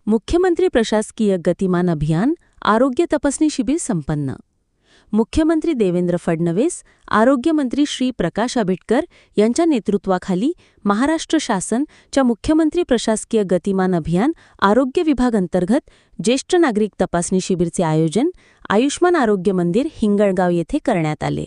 मुख्यमंत्री प्रशासकीय गतिमान अभियान आरोग्य तपासणी शिबिर संपन्न. मुख्यमंत्री देवेंद्र फडणवीस, आरोग्यमंत्री श्री प्रकाश आंबेडकर यांच्या नेतृत्वाखाली महाराष्ट्र शासनच्या मुख्यमंत्री प्रशासकीय गतिमान अभियान आरोग्य विभाग अंतर्गत ज्येष्ठ नागरिक तपासणी शिबिरचे आयोजन आयुष्मान आरोग्य मंदिर हिंगणगाव येथे करण्यात आले.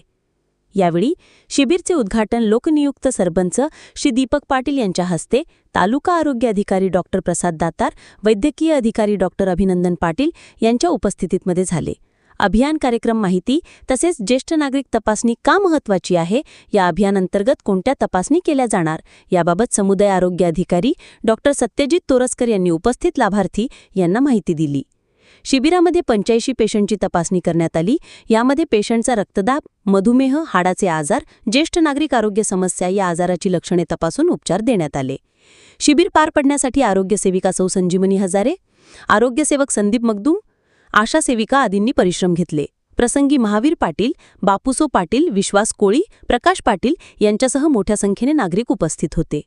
यावेळी शिबिरचे उद्घाटन लोकनियुक्त सरपंच श्री दीपक पाटील यांच्या हस्ते तालुका आरोग्य अधिकारी डॉक्टर प्रसाद दातार, वैद्यकीय अधिकारी डॉक्टर अभिनंदन पाटील यांच्या उपस्थितीमध्ये झाले. अभियान कार्यक्रम माहिती तसेच ज्येष्ठ नागरिक तपासणी का महत्त्वाची आहे, या अभियानांतर्गत कोणत्या तपासणी केल्या जाणार याबाबत समुदाय आरोग्य अधिकारी डॉक्टर सत्यजित तोरसकर यांनी उपस्थित लाभार्थी यांना माहिती दिली. शिबिरामध्ये 85 पेशंटची तपासणी करण्यात आली. यामध्ये पेशंटचा रक्तदाब, मधुमेह, हाडाचे आजार, ज्येष्ठ नागरिक आरोग्य समस्या या आजाराची लक्षणे तपासून उपचार देण्यात आले. शिबिर पार पडण्यासाठी आरोग्य सेविका सौ संजीवनी हजारे, आरोग्यसेवक संदीप मगदूम, आशा सेविका आदींनी परिश्रम घेतले. प्रसंगी महावीर पाटील, बापूसो पाटील, विश्वास कोळी, प्रकाश पाटील यांच्यासह मोठ्या संख्येने नागरिक उपस्थित होते.